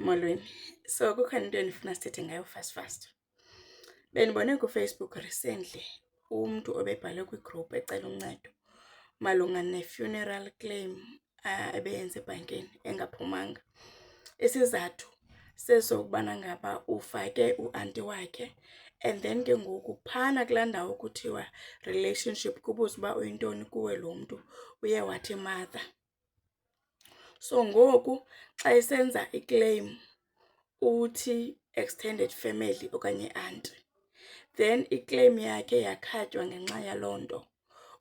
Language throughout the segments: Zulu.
Molweni. So kukhona into endifuna sithethe ngayo fast. Benibone kuFacebook recently umuntu obebhale kwigroup ecela uncedo malunga ne-funeral claim ebeyenza ebhankeni engaphumanga. Isizathu sesokubana ngaba ufake u-anti wakhe and then ke ngoku phana kulaa ndawo kuthiwa relationship kubuza uba uyintoni kuwe lo mntu uye wathi mother. So ngoku xa esenza iclaim uthi extended family okanye aunt, then iclaim yakhe yakhatywa ngenxa yaloo nto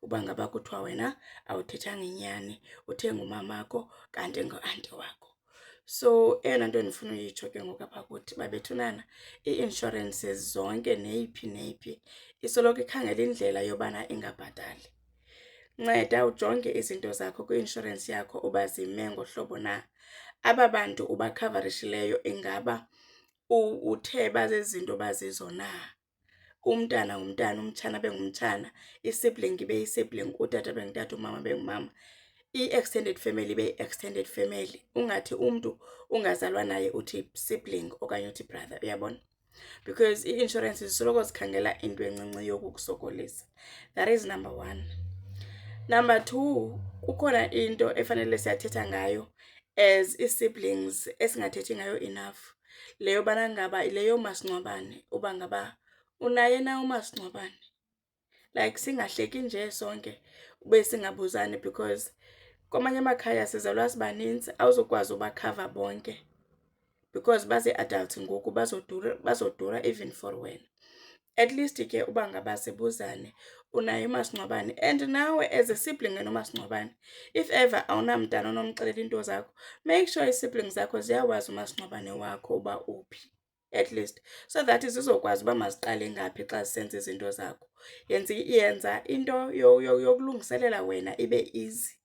uba ngaba kuthiwa wena awuthethanga inyani, uthe ngumamakho kanti ngo-anti wakho. So eyona nto ndifuna uyitsho ke ngoku apha kuthi babethunana ii-insurances zonke neyiphi isoloko ikhangela indlela yobana ingabhatali. Nceda ujonge izinto zakho kwi-inshorensi yakho uba zime ngohlobo na. Aba bantu ubakhavarisheleyo ingaba uthe bazezinto bazizo na. Umntana ngumntana, umtshana bengumtshana, isibling ibe yisibling, utata bengutata, umama bengumama, i-extended family ibe yi-extended family. Ungathi umntu ungazalwa naye uthi sibling okanye uthi brother, uyabona? Because ii-insurances zisoloko zikhangela into encinci yokukusokolisa. That is number one. Number two, kukhona into efanele siyathetha ngayo as i-siblings esingathethi ngayo enough. Leyo bana ngaba leyo masingcwabane, uba ngaba unaye na umasingcwabane. Like singahleki nje sonke ube singabuzani, because kwamanye amakhaya sizalwa sibaninzi awuzokwazi ubakhava bonke because bazi-adult ngoku bazodura even for wena. At least ke uba ngaba sibuzane unaye umasingcwabane, and nawe as a sibling enomasingcwabane, if ever awunamntana onomxelela into zakho, make sure ii-siblings zakho ziyawazi umasingcwabane wakho uba uphi, at least, so that zizokwazi uba maziqale ngaphi xa zisenza izinto zakho. Yenza into yokulungiselela wena ibe easy.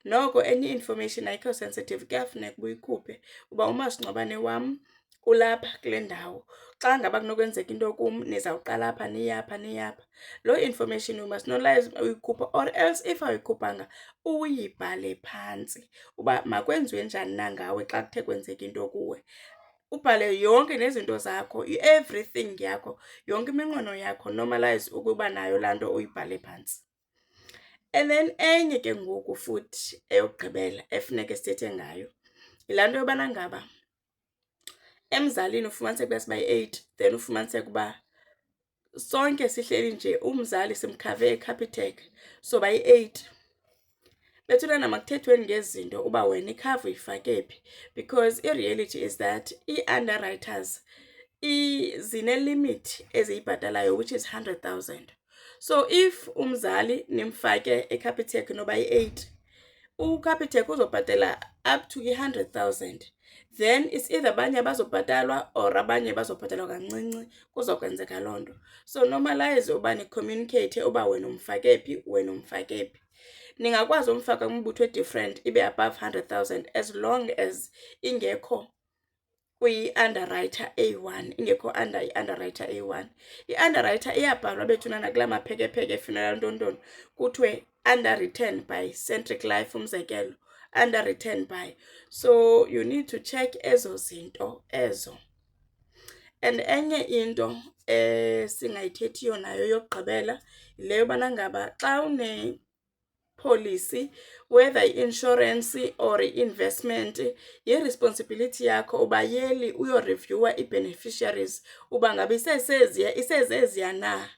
Noko enye information ayikho sensitive kuyafuneka uba uyikhuphe uba umasingcwabane wam ulapha kule ndawo. Xa ngaba kunokwenzeka into kum nizawuqala apha niyapha. Loo information you must knowledge uyikhupha, or else if awuyikhuphanga uyibhale phantsi uba makwenziwe njani na ngawe xa kuthe kwenzeka into kuwe. Ubhale yonke nezinto zakho, everything yakho, yonke iminqweno yakho, normalize ukuba nayo laa nto uyibhale phantsi. And then enye ke ngoku futhi eyokugqibela efuneke sithethe ngayo yilaa nto yobana ngaba emzalini ufumaniseke uba sibayi-8, then ufumaniseke uba sonke sihleli nje umzali simkhave eCapitec sobayi-8. Bethunana makuthethweni ngezinto uba wena ikhavu uyifake phi, because i-reality is that ii-underwriters zine-limit eziyibhatalayo which is 100,000. So if umzali nimfake eCapitec nobayi-8, uCapitec uzobhatala up to i-100,000. Then it's either abanye bazobhatalwa or abanye bazobhatalwa kancinci, kuzokwenzeka loo nto. So normalize uba nicommunicate uba wena umfake phi, wena umfake phi. Ningakwazi umfaka kumbutho e-different ibe above 100,000 as long as ingekho kwi-underwriter A1, ingekho under i-underwriter A1. I-underwriter iyabhalwa bethunana kulaa maphekepheke efuneral ntontoni, kuthiwe underwritten by Centric Life umzekelo, underwritten by. So you need to check ezo zinto ezo. And enye into singayithethiyo nayo yokugqibela yileyo bana ngaba xa une-policy, whether i-insurance or i-investment, yi-responsibility yakho uba yeli uyoreviewa ii-beneficiaries uba ngaba isezeziya na.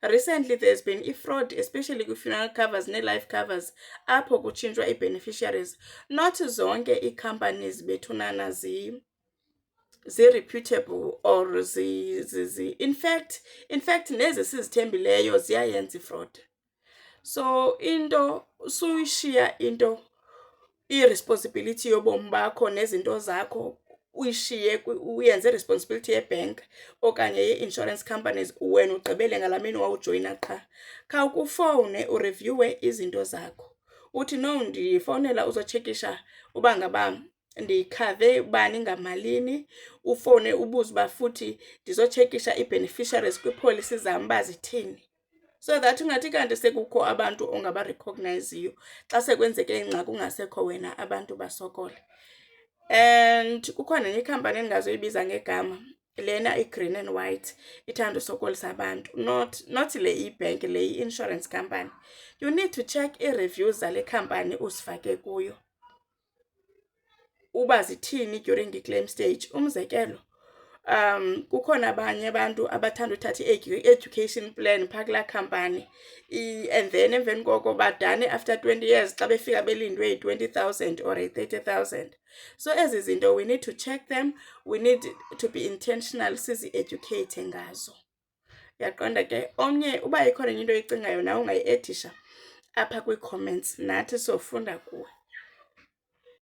Recently there's been i-fraud, especially kwi-funeral covers nee-life covers, apho kutshintshwa ii-beneficiaries. Not zonke ii-companies bethunana zi-reputable or in fact nezi sizithembileyo ziyayenza i-fraud. So into suyishiya into i-responsibility yobomi bakho nezinto zakho uyishiye uyenze responsibility ye-bank okanye ye-insurance companies, wena ugqibele ngalamini wawujoyina qha. Khawukufowune ureviewe izinto zakho, uthi no ndifowunela uzotshekisha uba ngaba ndikhave ubani ngamalini, ufowune ubuze uba futhi ndizotshekisha ii-beneficiaries kwiipolisi zam uba zithini, so that ungathi kanti sekukho abantu ongabarecogniziyo xa sekwenzeke ingxaki ungasekho wena abantu basokole. And kukhona enye ikhampani endingazoyibiza ngegama, lena i-Green and White, ithanda usokolisa abantu. Not le ibhank, le i-insurance company. You need to check ii-reviews zale khampani uzifake kuyo uba zithini during i-claim stage. Umzekelo, kukhona abanye abantu abathanda uthatha i-education plan phaa kulaa khampani, and then emveni koko badane after 20 years xa befika belindwe yi-20,000 or yi-30,000. So ezi zinto we need to check them, we need to be intentional sizi-educate ngazo. Uyaqonda ke? Omnye uba ikhona enye into oyicingayo nawe ungayi-edisha apha kwii-comments, nathi sofunda kuwe.